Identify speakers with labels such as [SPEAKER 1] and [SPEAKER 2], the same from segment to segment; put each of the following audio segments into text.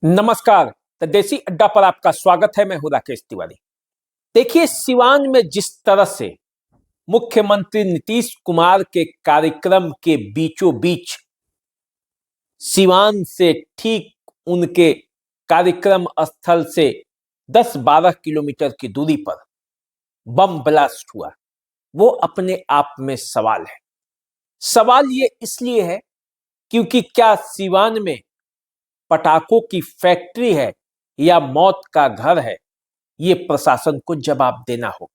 [SPEAKER 1] नमस्कार। द देसी अड्डा पर आपका स्वागत है। मैं हूं राकेश तिवारी। देखिए, सिवान में जिस तरह से मुख्यमंत्री नीतीश कुमार के कार्यक्रम के बीचों बीच सिवान से ठीक उनके कार्यक्रम स्थल से 10-12 किलोमीटर की दूरी पर बम ब्लास्ट हुआ, वो अपने आप में सवाल है। सवाल ये इसलिए है क्योंकि क्या सिवान में पटाखों की फैक्ट्री है या मौत का घर है, ये प्रशासन को जवाब देना होगा।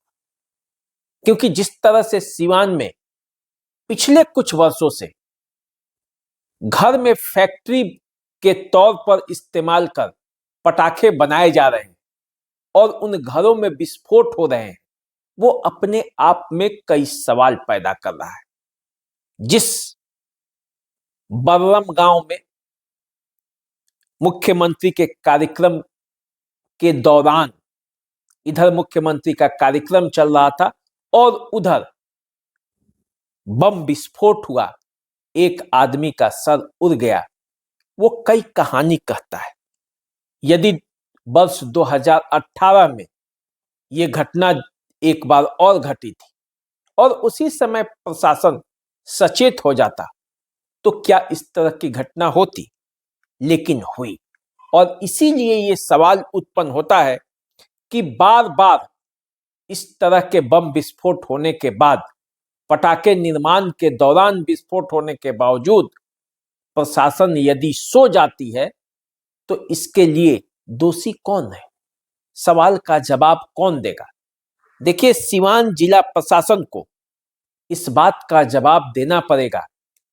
[SPEAKER 1] क्योंकि जिस तरह से सिवान में पिछले कुछ वर्षों से घर में फैक्ट्री के तौर पर इस्तेमाल कर पटाखे बनाए जा रहे हैं और उन घरों में विस्फोट हो रहे हैं, वो अपने आप में कई सवाल पैदा कर रहा है। जिस बर्रम गांव में मुख्यमंत्री के कार्यक्रम के दौरान इधर मुख्यमंत्री का कार्यक्रम चल रहा था और उधर बम विस्फोट हुआ, एक आदमी का सर उड़ गया, वो कई कहानी कहता है। यदि वर्ष 2018 में ये घटना एक बार और घटी थी और उसी समय प्रशासन सचेत हो जाता तो क्या इस तरह की घटना होती, लेकिन हुई। और इसीलिए ये सवाल उत्पन्न होता है कि बार बार इस तरह के बम विस्फोट होने के बाद, पटाखे निर्माण के दौरान विस्फोट होने के बावजूद प्रशासन यदि सो जाती है तो इसके लिए दोषी कौन है? सवाल का जवाब कौन देगा? देखिए, सिवान जिला प्रशासन को इस बात का जवाब देना पड़ेगा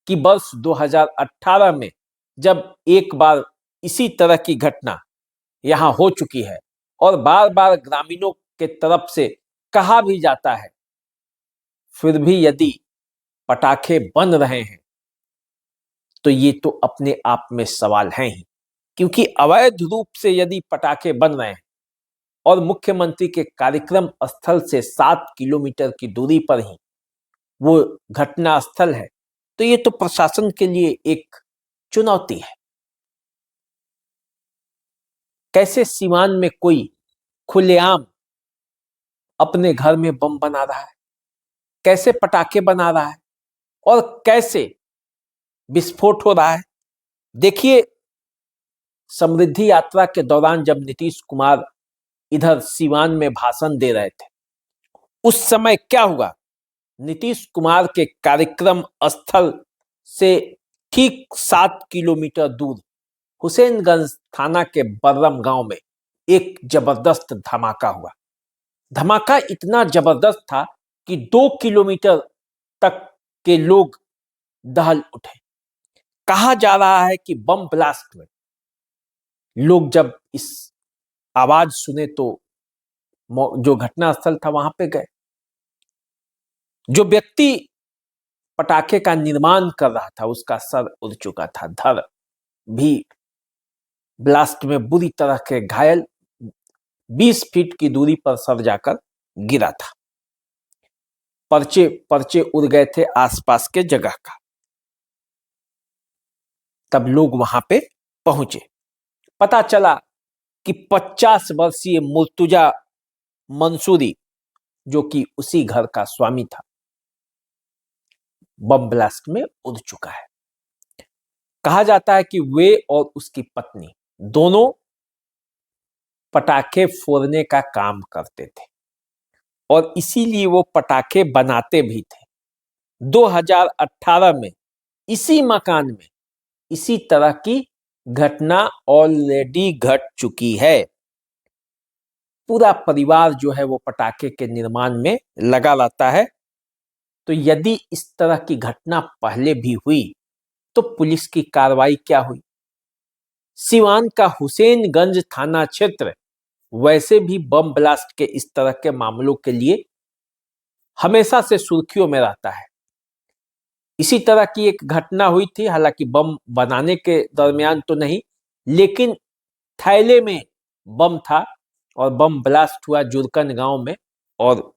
[SPEAKER 1] कि वर्ष 2018 में जब एक बार इसी तरह की घटना यहां हो चुकी है और बार बार ग्रामीणों के तरफ से कहा भी जाता है, फिर भी यदि पटाखे बन रहे हैं तो ये तो अपने आप में सवाल है ही। क्योंकि अवैध रूप से यदि पटाखे बन रहे हैं और मुख्यमंत्री के कार्यक्रम स्थल से 7 किलोमीटर की दूरी पर ही वो घटना स्थल है, तो ये तो प्रशासन के लिए एक चुनौती है। कैसे सिवान में कोई खुलेआम अपने घर में बम बना रहा है, कैसे पटाखे बना रहा है और कैसे विस्फोट हो रहा है? देखिए, समृद्धि यात्रा के दौरान जब नीतीश कुमार इधर सिवान में भाषण दे रहे थे, उस समय क्या हुआ? नीतीश कुमार के कार्यक्रम स्थल से ठीक 7 किलोमीटर दूर हुसैनगंज थाना के बर्रम गांव में एक जबरदस्त धमाका हुआ। धमाका इतना जबरदस्त था कि 2 किलोमीटर तक के लोग दहल उठे। कहा जा रहा है कि बम ब्लास्ट में लोग जब इस आवाज सुने तो जो घटनास्थल था वहां पे गए। जो व्यक्ति पटाखे का निर्माण कर रहा था उसका सर उड़ चुका था, धड़ भी ब्लास्ट में बुरी तरह के घायल, 20 फीट की दूरी पर सर जाकर गिरा था। पर्चे पर्चे उड़ गए थे आसपास के जगह का। तब लोग वहां पे पहुंचे, पता चला कि 50 वर्षीय मुर्तुजा मंसूरी, जो कि उसी घर का स्वामी था, बम ब्लास्ट में उड़ चुका है। कहा जाता है कि वे और उसकी पत्नी दोनों पटाखे फोड़ने का काम करते थे और इसीलिए वो पटाखे बनाते भी थे। 2018 में इसी मकान में इसी तरह की घटना ऑलरेडी घट चुकी है। पूरा परिवार जो है वो पटाखे के निर्माण में लगा रहता है। तो यदि इस तरह की घटना पहले भी हुई तो पुलिस की कार्रवाई क्या हुई? सिवान का हुसैनगंज थाना क्षेत्र वैसे भी बम ब्लास्ट के इस तरह के मामलों के लिए हमेशा से सुर्खियों में रहता है। इसी तरह की एक घटना हुई थी, हालांकि बम बनाने के दरमियान तो नहीं, लेकिन थैले में बम था और बम ब्लास्ट हुआ जुरकन गांव में और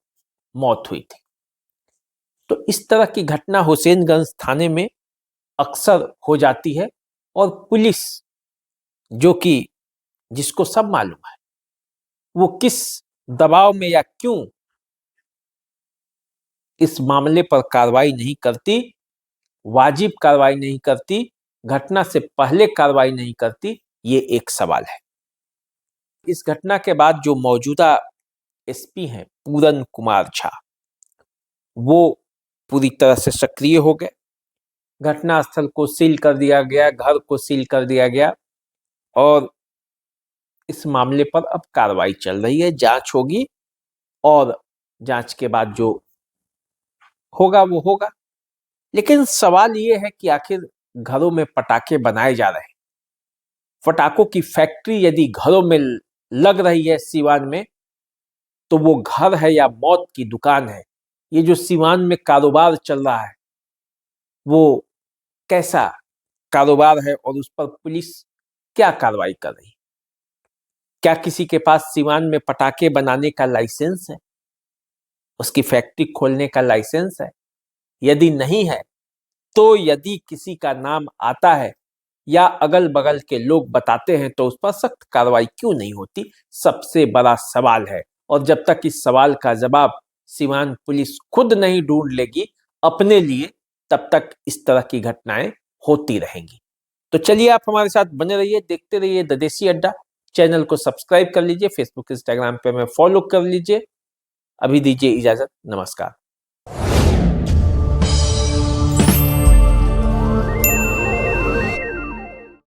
[SPEAKER 1] मौत हुई थी। तो इस तरह की घटना हुसैनगंज थाने में अक्सर हो जाती है और पुलिस, जो कि जिसको सब मालूम है वो किस दबाव में या क्यों इस मामले पर कार्रवाई नहीं करती, वाजिब कार्रवाई नहीं करती, घटना से पहले कार्रवाई नहीं करती, ये एक सवाल है। इस घटना के बाद जो मौजूदा एसपी हैं पूरन कुमार झा, वो पूरी तरह से सक्रिय हो गए। घटनास्थल को सील कर दिया गया, घर को सील कर दिया गया और इस मामले पर अब कार्रवाई चल रही है, जांच होगी और जांच के बाद जो होगा वो होगा। लेकिन सवाल ये है कि आखिर घरों में पटाखे बनाए जा रहे हैं, पटाखों की फैक्ट्री यदि घरों में लग रही है सीवान में, तो वो घर है या मौत की दुकान है? ये जो सीवान में कारोबार चल रहा है वो कैसा कारोबार है और उस पर पुलिस क्या कार्रवाई कर रही है? क्या किसी के पास सीवान में पटाखे बनाने का लाइसेंस है? उसकी फैक्ट्री खोलने का लाइसेंस है? यदि नहीं है तो यदि किसी का नाम आता है या अगल बगल के लोग बताते हैं तो उस पर सख्त कार्रवाई क्यों नहीं होती? सबसे बड़ा सवाल है। और जब तक इस सवाल का जवाब सीवान पुलिस खुद नहीं ढूंढ लेगी अपने लिए, तब तक इस तरह की घटनाएं होती रहेंगी। तो चलिए आप हमारे साथ बने रहिए, देखते रहिए द देसी अड्डा। चैनल को सब्सक्राइब कर लीजिए, फेसबुक इंस्टाग्राम पे हमें फॉलो कर लीजिए। अभी दीजिए इजाजत, नमस्कार।